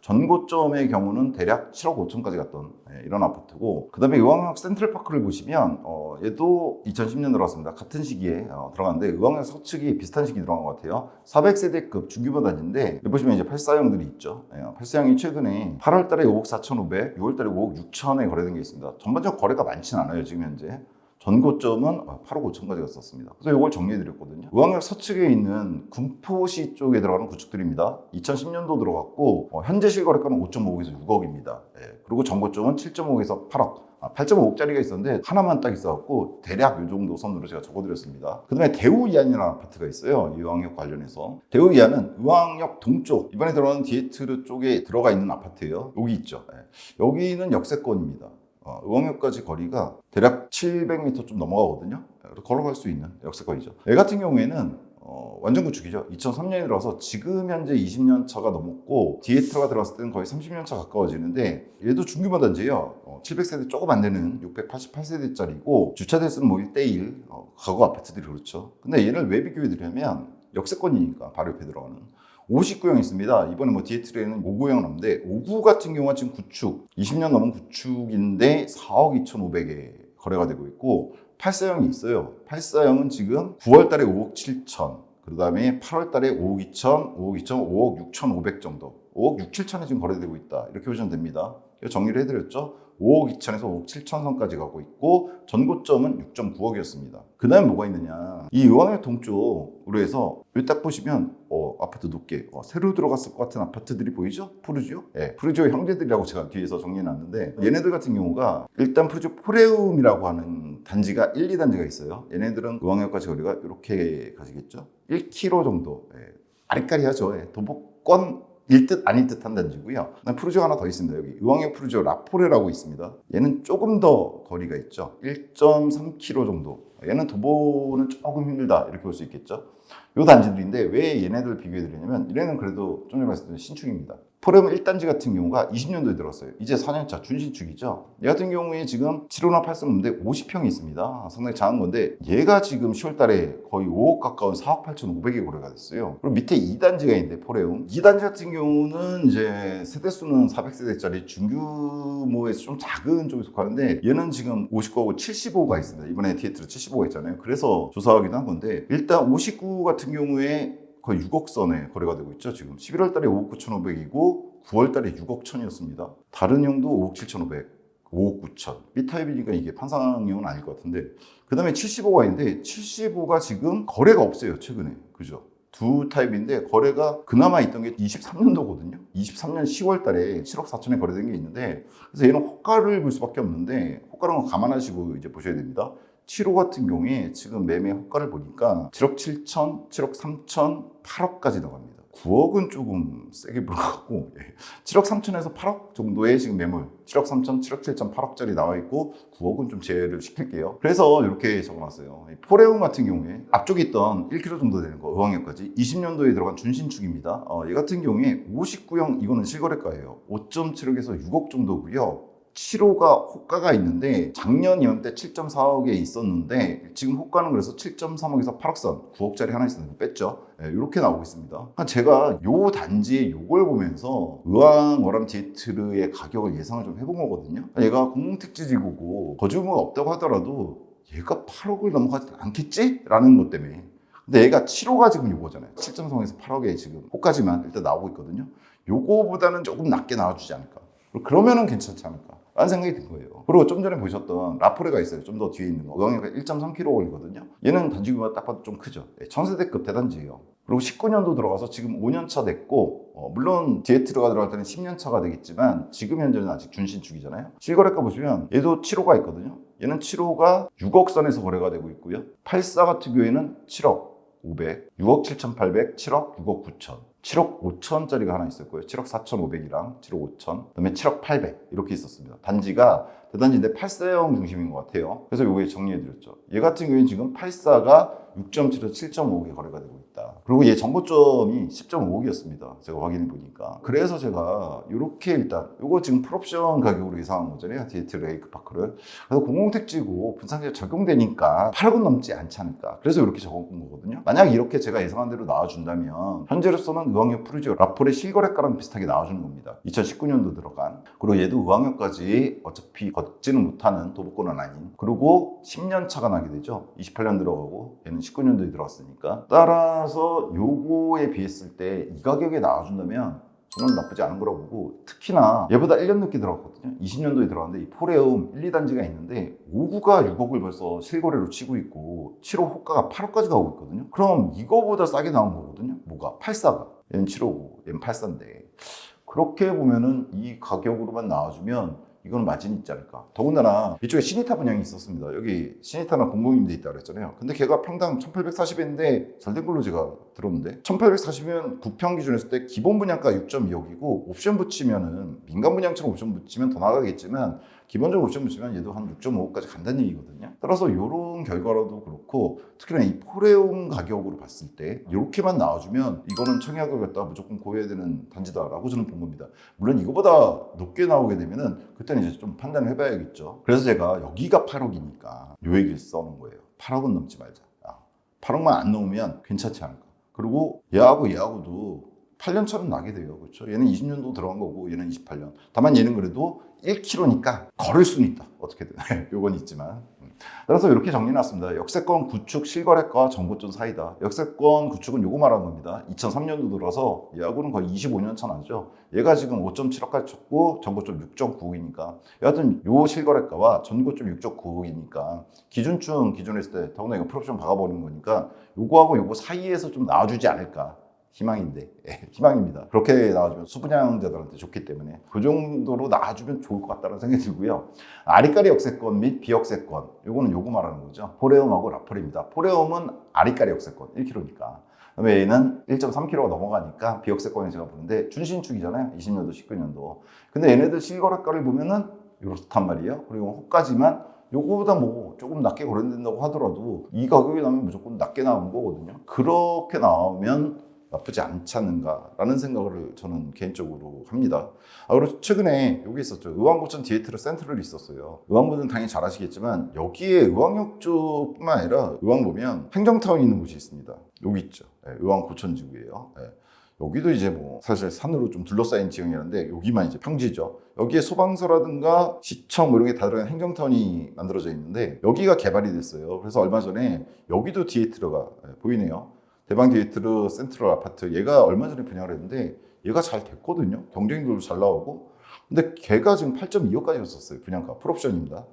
전고점의 경우는 대략 7억 5천까지 갔던 이런 아파트고 그 다음에 의왕역 센트럴파크를 보시면 얘도 2010년 들어갔습니다. 같은 시기에 들어갔는데 의왕역 서측이 비슷한 시기 들어간 것 같아요. 400세대급 중규모 단지인데 여기 보시면 이제 84형들이 있죠. 84형이 최근에 8월 달에 5억 4,500, 6월 달에 5억 6천에 거래된 게 있습니다. 전반적으로 거래가 많지는 않아요. 지금 현재. 전고점은 8억 5천까지 갔었습니다. 그래서 이걸 정리해드렸거든요. 의왕역 서측에 있는 군포시 쪽에 들어가는 구축들입니다. 2010년도 들어갔고 현재 실거래가는 5.5억에서 6억입니다. 그리고 전고점은 7.5억에서 8억. 8.5억짜리가 있었는데 하나만 딱 있어갖고 대략 이 정도 선으로 제가 적어드렸습니다. 그 다음에 대우이안이라는 아파트가 있어요. 의왕역 관련해서. 대우이안은 의왕역 동쪽 이번에 들어가는 디에트르 쪽에 들어가 있는 아파트예요. 여기 있죠. 여기는 역세권입니다. 의왕역까지 거리가 대략 700m 좀 넘어가거든요. 걸어갈 수 있는 역세권이죠. 얘 같은 경우에는 완전 구축이죠. 2003년에 들어와서 지금 현재 20년 차가 넘었고 디에트라가 들어갔을 때는 거의 30년 차 가까워지는데 얘도 중규모 단지예요. 700세대 조금 안 되는 688세대짜리고 주차 대수는 뭐 1대1 가구 아파트들이 그렇죠. 근데 얘를 왜 비교해 드리냐면 역세권이니까 바로 옆에 들어가는 59형 있습니다. 이번에 뭐 디에트레는 59형 남는데 59 같은 경우가 지금 구축 20년 넘은 구축인데 4억 2,500에 거래가 되고 있고 84형이 있어요. 84형은 지금 9월 달에 5억 7천, 그 다음에 8월 달에 5억 2천, 5억 2천, 5억 6,500 정도. 5억 6, 7천에 지금 거래되고 있다. 이렇게 보시면 됩니다. 정리를 해드렸죠. 5억 2천에서 5억 7천 선까지 가고 있고 전고점은 6.9억이었습니다. 그 다음에 뭐가 있느냐. 이 의왕역 동쪽으로 해서 여기 딱 보시면 아파트 높게 새로 들어갔을 것 같은 아파트들이 보이죠? 푸르지오? 푸르지오 형제들이라고 제가 뒤에서 정리해놨는데 얘네들 같은 경우가 일단 푸르지오 포레움이라고 하는 단지가 1, 2단지가 있어요. 얘네들은 의왕역까지 거리가 이렇게 가지겠죠? 1km 정도. 아리까리하죠. 도보권 일 듯 아닐 듯한 단지고요. 푸르지오 하나 더 있습니다. 여기 의왕역 푸르지오 라포레라고 있습니다. 얘는 조금 더 거리가 있죠. 1.3km 정도. 얘는 도보는 조금 힘들다 이렇게 볼 수 있겠죠. 요 단지들인데 왜 얘네들을 비교해 드리냐면 얘네는 그래도 좀 전에 말씀드린 신축입니다. 포레움 1단지 같은 경우가 20년도에 들었어요. 이제 4년차 준신축이죠. 얘 같은 경우에 지금 7호나 8성인데 50평이 있습니다. 상당히 작은 건데 얘가 지금 10월 달에 거의 5억 가까운 4억 8,500에 거래가 됐어요. 그리고 밑에 2단지가 있는데 포레움 2단지 같은 경우는 이제 세대수는 400세대짜리 중규모에서 좀 작은 쪽에 속하는데 얘는 지금 59하고 75가 있습니다. 이번에 디에트르 75가 있잖아요. 그래서 조사하기도 한 건데 일단 59 같은 경우에 거의 6억 선에 거래가 되고 있죠. 지금 11월 달에 5억 9,500이고 9월 달에 6억 1천이었습니다. 다른 형도 5억 7,500, 5억 9천. B타입이니까 이게 판상형은 아닐 것 같은데 그 다음에 75가 있는데 75가 지금 거래가 없어요. 최근에. 그죠? 두 타입인데 거래가 그나마 있던 게 23년도거든요. 23년 10월 달에 7억 4천에 거래된 게 있는데 그래서 얘는 호가를 볼 수밖에 없는데 호가는 거 감안하시고 이제 보셔야 됩니다. 7호 같은 경우에 지금 매매 호가를 보니까 7억 7천, 7억 3천, 8억까지 나갑니다. 9억은 조금 세게 볼 것 같고 7억 3천에서 8억 정도의 지금 매물 7억 3천, 7억 7천, 8억짜리 나와 있고 9억은 좀 제외를 시킬게요. 그래서 이렇게 적어놨어요. 포레움 같은 경우에 앞쪽에 있던 1km 정도 되는 거 의왕역까지 20년도에 들어간 준신축입니다. 얘 같은 경우에 59형 이거는 실거래가예요. 5.7억에서 6억 정도고요. 7호가 호가가 있는데 작년 이맘때 7.4억에 있었는데 지금 호가는 그래서 7.3억에서 8억 선 9억짜리 하나 있었는데 뺐죠. 이렇게 나오고 있습니다. 제가 요 단지에 요걸 보면서 의왕 워람 디에트르의 가격을 예상을 좀 해본 거거든요. 얘가 공공택지지구고 거주의무가 없다고 하더라도 얘가 8억을 넘어가지 않겠지? 라는 것 때문에. 근데 얘가 7호가 지금 요거잖아요. 7.3에서 8억에 지금 호까지만 일단 나오고 있거든요. 요거보다는 조금 낮게 나와주지 않을까. 그러면은 괜찮지 않을까 라는 생각이 든 거예요. 그리고 좀 전에 보셨던 라포레가 있어요. 좀 더 뒤에 있는 거. 의왕이가 1.3km 걸리거든요. 얘는 단지 규모가 딱 봐도 좀 크죠. 천세대급 대단지예요. 그리고 19년도 들어가서 지금 5년 차 됐고, 물론 디에트르가 들어갈 때는 10년 차가 되겠지만 지금 현재는 아직 준신축이잖아요. 실거래가 보시면 얘도 7호가 있거든요. 얘는 7호가 6억 선에서 거래가 되고 있고요. 84 같은 경우에는 7억 500, 6억 7,800, 7억, 6억 9천. 7억 5천짜리가 하나 있을 거예요. 7억 4,500이랑 7억 5천, 그다음에 7억 800 이렇게 있었습니다. 단지가 대단지인데 84형 중심인 것 같아요. 그래서 요게 정리해드렸죠. 얘 같은 경우에는 지금 84가 6.7에서 7.5억에 거래가 되고 있다. 그리고 얘 정보점이 10.5억이었습니다. 제가 확인해 보니까. 그래서 제가 이렇게 일단 요거 지금 풀옵션 가격으로 예상한 거잖아요. 디에트르 레이크파크를. 그래서 공공택지고 분산제 적용되니까 8억은 넘지 않지 않을까. 그래서 이렇게 적은 거거든요. 만약 이렇게 제가 예상한 대로 나와준다면 현재로서는 의왕역 푸르지오 라폴의 실거래가랑 비슷하게 나와주는 겁니다. 2019년도 들어간. 그리고 얘도 의왕역까지 어차피 걷지는 못하는 도보권은 아닌. 그리고 10년 차가 나게 되죠. 28년 들어가고 얘는 19년도에 들어왔으니까. 따라서 요거에 비했을 때 이 가격에 나와준다면 저는 나쁘지 않은 거라고 보고, 특히나 얘보다 1년 늦게 들어갔거든요. 20년도에 들어갔는데 이 포레움 1, 2단지가 있는데 5구가 6억을 벌써 실거래로 치고 있고 7호 호가가 8억까지 가고 있거든요. 그럼 이거보다 싸게 나온 거거든요. 뭐가? 84가. 얘는 7호고 얘는 84인데 그렇게 보면은 이 가격으로만 나와주면 이건 마진이 있지 않을까. 더군다나 이쪽에 시니타 분양이 있었습니다. 여기 시니타나 공공임대 있다고 그랬잖아요. 근데 걔가 평당 1840인데 잘 된 걸로 제가 들었는데 1840이면 국평 기준 했을 때 기본 분양가 6.2억이고 옵션 붙이면은 민간 분양처럼 옵션 붙이면 더 나가겠지만 기본적으로 옵션 붙이면 얘도 한 6.5억까지 간다는 얘기거든요. 따라서 이런 결과로도 그렇고 특히나 이 포레움 가격으로 봤을 때 이렇게만 나와주면 이거는 청약을 갖다 무조건 고려해야 되는 단지다라고 저는 본 겁니다. 물론 이거보다 높게 나오게 되면은 그때는 이제 좀 판단을 해봐야겠죠. 그래서 제가 여기가 8억이니까 요 얘기를 써놓은 거예요. 8억은 넘지 말자. 8억만 안 넘으면 괜찮지 않을까. 그리고 얘하고도 8년 차는 나게 돼요. 그렇죠? 얘는 20년도 들어간 거고 얘는 28년. 다만 얘는 그래도 1km니까 걸을 수는 있다. 어떻게든. 요건 있지만. 따라서 이렇게 정리해놨습니다. 역세권 구축 실거래가 정보점 사이다. 역세권 구축은 요거 말하는 겁니다. 2003년도 들어서 얘하고는 거의 25년 차 나죠. 얘가 지금 5.7억까지 쳤고 정보점 6.9억이니까 여하튼 요 실거래가와 전고점 6.9억이니까 기준층 기준했을 때 더구나 이거 풀옵션 박아버리는 거니까 요거하고 요거 사이에서 좀 나와주지 않을까. 희망인데 희망입니다. 그렇게 나와주면 수분양자들한테 좋기 때문에 그 정도로 나와주면 좋을 것 같다는 생각이 들고요. 아리까리 역세권 및 비역세권 요거는 요거 말하는 거죠. 포레움하고 라폴입니다. 포레움은 아리까리 역세권 1km니까 그다음에 얘는 1.3km가 넘어가니까 비역세권이 제가 보는데 준신축이잖아요. 20년도 19년도. 근데 얘네들 실거래가를 보면은 이렇단 말이에요. 그리고 호까지만 요거보다 뭐 조금 낮게 거래된다고 하더라도 이 가격이 나오면 무조건 낮게 나온 거거든요. 그렇게 나오면 나쁘지 않지 않는가라는 생각을 저는 개인적으로 합니다. 그리고 최근에 여기 있었죠. 의왕고천 디에트르 센트럴이 있었어요. 의왕분은 당연히 잘 아시겠지만 여기에 의왕역 쪽뿐만 아니라 의왕 보면 행정타운이 있는 곳이 있습니다. 여기 있죠. 의왕고천지구예요. 여기도 이제 뭐 사실 산으로 좀 둘러싸인 지형이었는데 여기만 이제 평지죠. 여기에 소방서라든가 시청 뭐 이런 게 다 들어간 행정타운이 만들어져 있는데 여기가 개발이 됐어요. 그래서 얼마 전에 여기도 디에트르가 보이네요. 대방 디에트르 센트럴 아파트 얘가 얼마 전에 분양을 했는데 얘가 잘 됐거든요. 경쟁률도 잘 나오고 근데 걔가 지금 8.2억까지 갔었어요. 분양가 풀옵션입니다.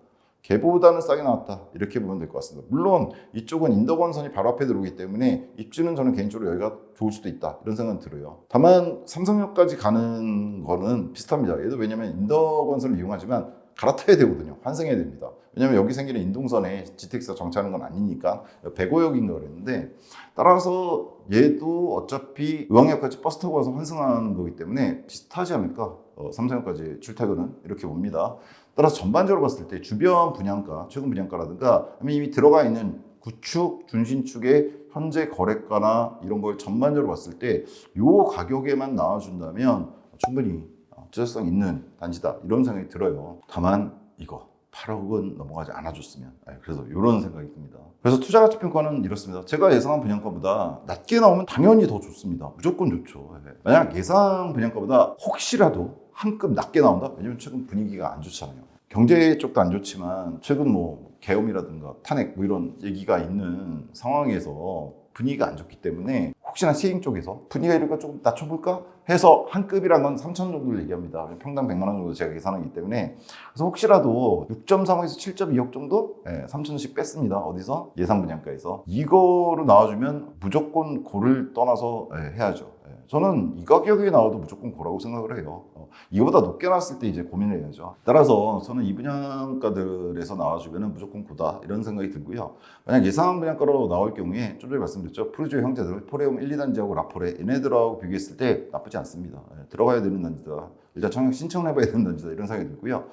걔보다는 싸게 나왔다 이렇게 보면 될 것 같습니다. 물론 이쪽은 인덕원선이 바로 앞에 들어오기 때문에 입지는 저는 개인적으로 여기가 좋을 수도 있다 이런 생각은 들어요. 다만 삼성역까지 가는 거는 비슷합니다. 얘도 왜냐면 인덕원선을 이용하지만 갈아타야 되거든요. 환승해야 됩니다. 왜냐면 여기 생기는 인동선에 GTX가 정차하는 건 아니니까 백오역인가 그랬는데 따라서 얘도 어차피 의왕역까지 버스 타고 와서 환승하는 거기 때문에 비슷하지 않을까. 삼성역까지 출퇴근은 이렇게 봅니다. 따라서 전반적으로 봤을 때 주변 분양가, 최근 분양가라든가 아니면 이미 들어가 있는 구축, 준신축의 현재 거래가나 이런 걸 전반적으로 봤을 때 요 가격에만 나와준다면 충분히 투자성 있는 단지다 이런 생각이 들어요. 다만 이거 8억은 넘어가지 않아줬으면 그래서 이런 생각이 듭니다. 그래서 투자가치평가는 이렇습니다. 제가 예상한 분양가보다 낮게 나오면 당연히 더 좋습니다. 무조건 좋죠. 만약 예상 분양가보다 혹시라도 한 급 낮게 나온다? 왜냐면 최근 분위기가 안 좋잖아요. 경제 쪽도 안 좋지만 최근 뭐 계엄이라든가 탄핵 뭐 이런 얘기가 있는 상황에서 분위기가 안 좋기 때문에 혹시나 시행 쪽에서 분위기가 이럴까 좀 낮춰볼까 해서 한 급이란 건 3천 정도를 얘기합니다. 평당 100만 원 정도 제가 계산하기 때문에 그래서 혹시라도 6.3에서 7.2억 정도 3천씩 뺐습니다. 어디서? 예상 분양가에서. 이거로 나와주면 무조건 고를 떠나서 해야죠. 저는 이 가격에 나와도 무조건 고라고 생각을 해요. 이거보다 높게 나왔을 때 이제 고민을 해야죠. 따라서 저는 이 분양가들에서 나와주면 무조건 고다 이런 생각이 들고요. 만약 예상한 분양가로 나올 경우에 좀 전에 말씀드렸죠. 푸르지오 형제들 포레움 1, 2단지하고 라포레 얘네들하고 비교했을 때 나쁘지 않습니다. 들어가야 되는 단지다. 일단 청약 신청을 해봐야 되는 단지다 이런 생각이 들고요.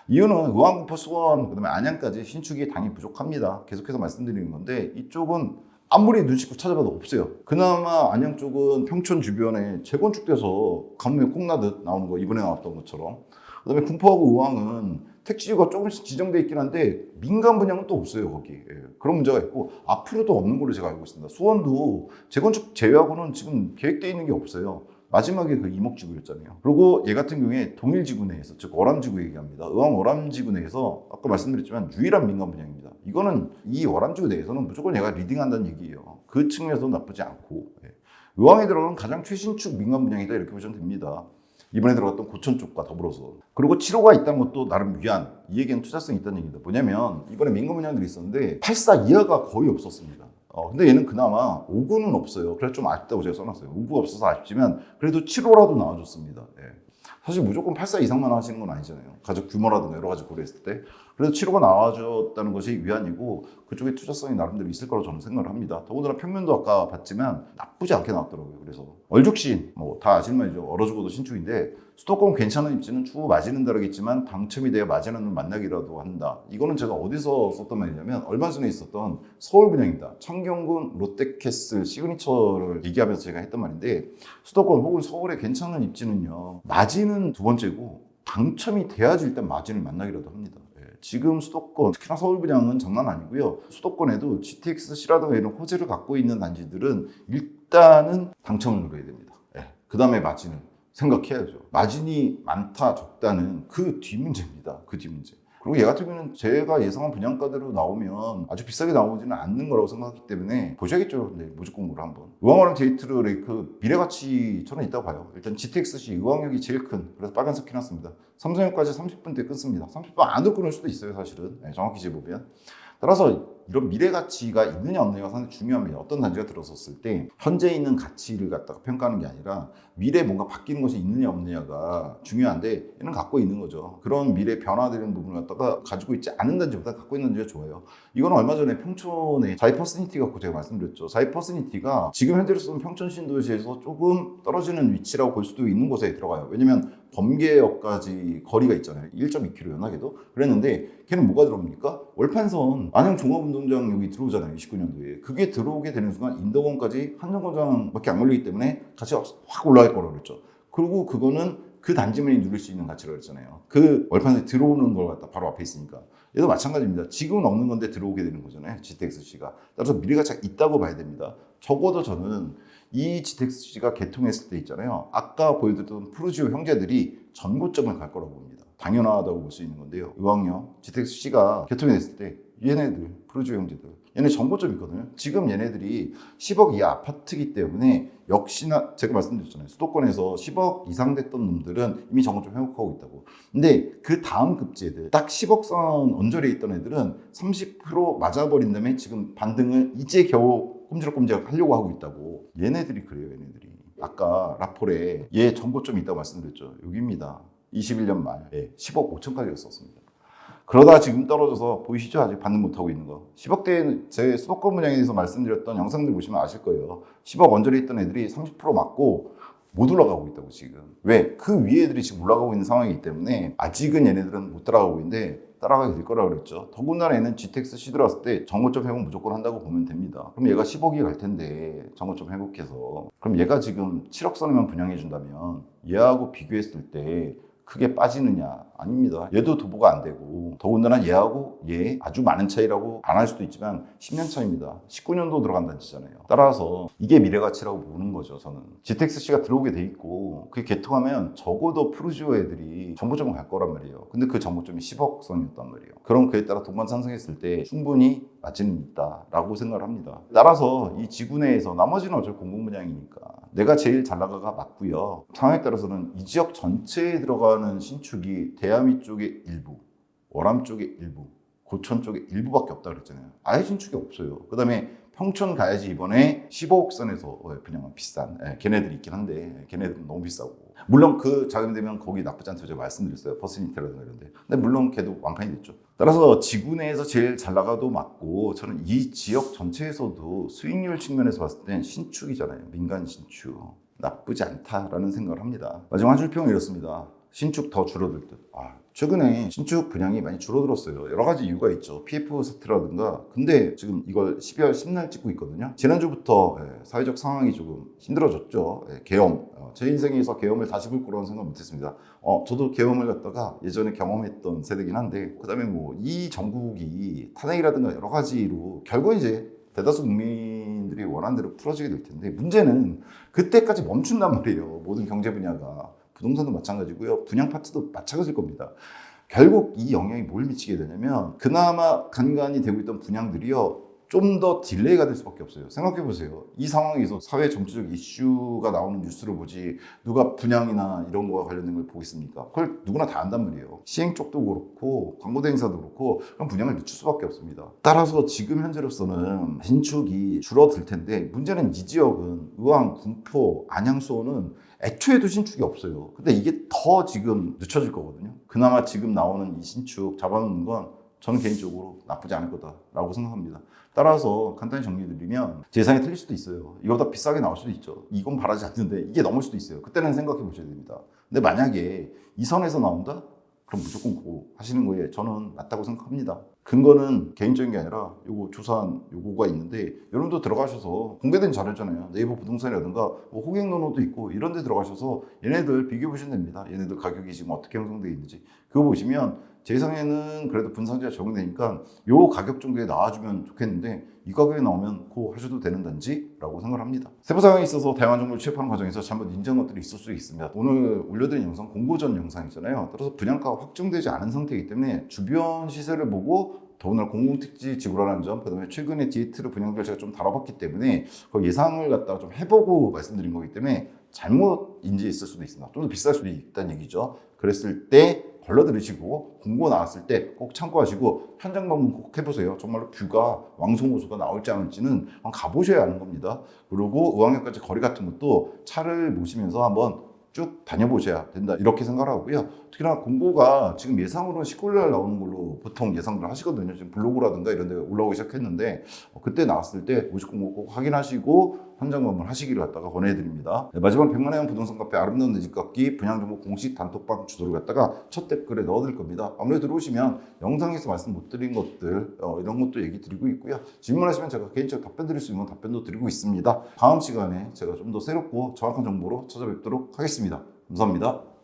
이유는 의왕구포 수원 그다음에 안양까지 신축이 당연히 부족합니다. 계속해서 말씀드리는 건데 이쪽은 아무리 눈 씻고 찾아봐도 없어요. 그나마 안양 쪽은 평촌 주변에 재건축돼서 가뭄에 콩나듯 나오는 거 이번에 나왔던 것처럼. 그다음에 군포하고 의왕은 택지가 조금씩 지정돼 있긴 한데 민간 분양은 또 없어요 거기. 그런 문제가 있고 앞으로도 없는 걸로 제가 알고 있습니다. 수원도 재건축 제외하고는 지금 계획돼 있는 게 없어요. 마지막에 그 이목지구였잖아요. 그리고 얘 같은 경우에 동일지구 내에서 즉 월암지구 얘기합니다. 의왕 월암지구 내에서 아까 말씀드렸지만 유일한 민간 분양입니다. 이거는 이 월암지구 내에서는 무조건 얘가 리딩한다는 얘기예요. 그 측면에서도 나쁘지 않고 의왕에 들어가는 가장 최신축 민간 분양이다 이렇게 보시면 됩니다. 이번에 들어갔던 고천 쪽과 더불어서. 그리고 7호가 있다는 것도 나름 위안. 이 얘기는 투자성이 있다는 얘기입니다. 뭐냐면 이번에 민간 분양들이 있었는데 84 이하가 거의 없었습니다. 근데 얘는 그나마 5구는 없어요. 그래서 좀 아쉽다고 제가 써놨어요. 5구가 없어서 아쉽지만 그래도 7호라도 나와줬습니다. 사실 무조건 84 이상만 하시는 건 아니잖아요. 가족 규모라든가 여러 가지 고려했을 때. 그래서 7호가 나와줬다는 것이 위안이고 그쪽에 투자성이 나름대로 있을 거라고 저는 생각을 합니다. 더군다나 평면도 아까 봤지만 나쁘지 않게 나왔더라고요. 그래서 얼죽신 뭐 다 아시는 말이죠. 얼어 죽어도 신축인데 수도권 괜찮은 입지는 추후 마진은 다르겠지만 당첨이 돼야 마진은 만나기라도 한다. 이거는 제가 어디서 썼던 말이냐면 얼마 전에 있었던 서울 분양입니다. 창경군 롯데캐슬 시그니처를 얘기하면서 제가 했던 말인데 수도권 혹은 서울의 괜찮은 입지는요. 마진은 두 번째고 당첨이 돼야지 일단 마진을 만나기라도 합니다. 지금 수도권, 특히나 서울 분양은 장난 아니고요. 수도권에도 GTX-C라든가 이런 호재를 갖고 있는 단지들은 일단은 당첨을 노려야 됩니다. 그 다음에 마진을 생각해야죠. 마진이 많다, 적다는 그 뒤 문제입니다. 그 뒤 문제. 그리고 얘 같은 경우는 제가 예상한 분양가대로 나오면 아주 비싸게 나오지는 않는 거라고 생각하기 때문에 보셔야겠죠. 근데 무조건 뭘 한번. 의왕호랑 제이트르 레이크 미래가치 저는 있다고 봐요. 일단 GTX-C 의왕역이 제일 큰. 그래서 빨간색 해놨습니다. 삼성역까지 30분대 끊습니다. 30분 안으로 끊을 수도 있어요, 사실은. 정확히 재보면. 따라서 이런 미래 가치가 있느냐 없느냐가 상당히 중요합니다. 어떤 단지가 들어섰을 때 현재 있는 가치를 갖다가 평가하는 게 아니라 미래에 뭔가 바뀌는 것이 있느냐 없느냐가 중요한데 얘는 갖고 있는 거죠. 그런 미래 변화되는 부분을 갖다가 가지고 있지 않은 단지보다 갖고 있는 단지가 좋아요. 이거는 얼마 전에 평촌에 사이퍼스니티 갖고 제가 말씀드렸죠. 사이퍼스니티가 지금 현재로서는 평촌 신도시에서 조금 떨어지는 위치라고 볼 수도 있는 곳에 들어가요. 왜냐면 범계역까지 거리가 있잖아요. 1.2km 연하게도. 그랬는데 걔는 뭐가 들어옵니까? 월판선 안양 종합운동장 여기 들어오잖아요. 29년도에. 그게 들어오게 되는 순간 인덕원까지 한정거장밖에 안 걸리기 때문에 가치가 확 올라갈 거라고 그랬죠. 그리고 그거는 그 단지만이 누릴 수 있는 가치라고 했잖아요. 그 월판에 들어오는 걸 갖다 바로 앞에 있으니까. 얘도 마찬가지입니다. 지금은 없는 건데 들어오게 되는 거잖아요. GTX-C가. 따라서 미래가치가 있다고 봐야 됩니다. 적어도 저는 이 GTX-C가 개통했을 때 있잖아요. 아까 보여드렸던 푸르지오 형제들이 전고점을 갈 거라고 봅니다. 당연하다고 볼 수 있는 건데요. 의왕역 GTX-C가 개통이 됐을 때 얘네들, 푸르지오 형제들 얘네 전고점이 있거든요. 지금 얘네들이 10억 이하 아파트이기 때문에 역시나 제가 말씀드렸잖아요. 수도권에서 10억 이상 됐던 놈들은 이미 전고점 회복하고 있다고. 근데 그 다음 급지애들 딱 10억 선 언저리에 있던 애들은 30% 맞아버린 다음에 지금 반등을 이제 겨우 꼼지락꼼지락 하려고 하고 있다고. 얘네들이 그래요. 얘네들이. 아까 라폴에 얘 전고점이 있다고 말씀드렸죠. 여기입니다. 21년 말 10억 5천까지 갔었습니다. 그러다 지금 떨어져서 보이시죠? 아직 반등 못하고 있는 거. 10억대는 제 수도권 분양에 대해서 말씀드렸던 영상들 보시면 아실 거예요. 10억 언저리에 있던 애들이 30% 맞고 못 올라가고 있다고 지금. 왜? 그 위에 애들이 지금 올라가고 있는 상황이기 때문에 아직은 얘네들은 못 따라가고 있는데 따라가게 될 거라고 그랬죠. 더군다나 얘는 GTX-C 들어왔을 때 정고점 회복 무조건 한다고 보면 됩니다. 그럼 얘가 10억이 갈 텐데 정고점 회복해서 그럼 얘가 지금 7억 선에만 분양해 준다면 얘하고 비교했을 때 크게 빠지느냐 아닙니다. 얘도 도보가 안 되고, 더군다나 얘하고 얘 아주 많은 차이라고 안 할 수도 있지만 10년 차입니다. 19년도 들어간다는 뜻이잖아요. 따라서 이게 미래 가치라고 보는 거죠. 저는 GTX-C가 들어오게 돼 있고 그게 개통하면 적어도 프루지오 애들이 정보점을 갈 거란 말이에요. 근데 그 정보점이 10억 선이었단 말이에요. 그럼 그에 따라 동반 상승했을 때 충분히 마진이 있다라고 생각을 합니다. 따라서 이 지구 내에서 나머지는 어차피 공공 분양이니까 내가 제일 잘 나가가 맞고요. 상황에 따라서는 이 지역 전체에 들어가는 신축이 대하미 쪽의 일부, 월암 쪽의 일부, 고천 쪽의 일부밖에 없다 그랬잖아요. 아예 신축이 없어요. 그 다음에 평촌 가야지 이번에 15억 선에서 그냥 비싼 걔네들이 있긴 한데 걔네들은 너무 비싸고 물론 그 자금 되면 거기 나쁘지 않다고 제가 말씀드렸어요. 퍼스니테라든가 이런데. 근데 물론 걔도 완판이 됐죠. 따라서 지구 내에서 제일 잘 나가도 맞고 저는 이 지역 전체에서도 수익률 측면에서 봤을 땐 신축이잖아요. 민간 신축. 나쁘지 않다라는 생각을 합니다. 마지막 한 줄 평은 이렇습니다. 신축 더 줄어들 듯. 최근에 신축 분양이 많이 줄어들었어요. 여러 가지 이유가 있죠. PF 사태라든가. 근데 지금 이걸 12월 10날 찍고 있거든요. 지난주부터 사회적 상황이 조금 힘들어졌죠. 계엄. 제 인생에서 계엄을 다시 볼 거라는 생각 못했습니다. 저도 계엄을 갖다가 예전에 경험했던 세대긴 한데 그 다음에 뭐 이 전국이 탄핵이라든가 여러 가지로 결국 이제 대다수 국민들이 원하는 대로 풀어지게 될 텐데 문제는 그때까지 멈춘단 말이에요. 모든 경제 분야가. 부동산도 마찬가지고요. 분양 파트도 마찬가지일 겁니다. 결국 이 영향이 뭘 미치게 되냐면 그나마 간간히 되고 있던 분양들이요. 좀 더 딜레이가 될 수밖에 없어요. 생각해 보세요. 이 상황에서 사회 정치적 이슈가 나오는 뉴스를 보지 누가 분양이나 이런 거와 관련된 걸 보겠습니까? 그걸 누구나 다 안단 말이에요. 시행 쪽도 그렇고 광고 대행사도 그렇고 그럼 분양을 늦출 수밖에 없습니다. 따라서 지금 현재로서는 신축이 줄어들 텐데 문제는 이 지역은 의왕, 군포, 안양, 수원은 애초에도 신축이 없어요. 근데 이게 더 지금 늦춰질 거거든요. 그나마 지금 나오는 이 신축 잡아놓는 건 저는 개인적으로 나쁘지 않을 거다라고 생각합니다. 따라서 간단히 정리해드리면 제 예상이 틀릴 수도 있어요. 이거보다 비싸게 나올 수도 있죠. 이건 바라지 않는데 이게 넘을 수도 있어요. 그때는 생각해 보셔야 됩니다. 근데 만약에 이 선에서 나온다? 그럼 무조건 그거 하시는 거에 저는 맞다고 생각합니다. 근거는 개인적인 게 아니라 요거 조사한 요거가 있는데 여러분도 들어가셔서 공개된 자료잖아요. 네이버 부동산이라든가 뭐 호갱노노도 있고 이런 데 들어가셔서 얘네들 비교해 보시면 됩니다. 얘네들 가격이 지금 어떻게 형성되어 있는지 그거 보시면 제 예상에는 그래도 분산제가 적용되니까 요 가격 정도에 나와주면 좋겠는데 이 가격에 나오면 고 하셔도 되는 단지라고 생각을 합니다. 세부 사항에 있어서 다양한 정보를 취합하는 과정에서 잘못 인정한 것들이 있을 수 있습니다. 오늘 올려드린 영상 공고 전 영상이잖아요. 따라서 분양가가 확정되지 않은 상태이기 때문에 주변 시세를 보고 더군다나 공공택지 지구라는 점, 그 다음에 최근에 디에트를 분양들 제가 좀 다뤄봤기 때문에 그 예상을 갖다가 좀 해보고 말씀드린 거기 때문에 잘못 인지했을 수도 있습니다. 좀 더 비쌀 수도 있다는 얘기죠. 그랬을 때 걸러 들으시고 공고 나왔을 때 꼭 참고하시고 현장 방문 꼭 해보세요. 정말로 뷰가 왕성호수가 나올지 안 올지는 한번 가보셔야 하는 겁니다. 그리고 의왕역까지 거리 같은 것도 차를 모시면서 한번 쭉 다녀보셔야 된다 이렇게 생각을 하고요. 특히나 공고가 지금 예상으로는 19일 날 나오는 걸로 보통 예상을 하시거든요. 지금 블로그라든가 이런 데 올라오기 시작했는데 그때 나왔을 때 모집 공고 꼭 확인하시고 현장 방문 하시기를 갖다가 권해드립니다. 네, 마지막 100만의 형 부동산 카페 아름다운 내 집 갚기 분양정보 공식 단톡방 주소를 갖다가 첫 댓글에 넣어드릴 겁니다. 아무래도 들어오시면 영상에서 말씀 못 드린 것들 이런 것도 얘기 드리고 있고요. 질문하시면 제가 개인적으로 답변 드릴 수 있는 답변도 드리고 있습니다. 다음 시간에 제가 좀 더 새롭고 정확한 정보로 찾아뵙도록 하겠습니다. 감사합니다.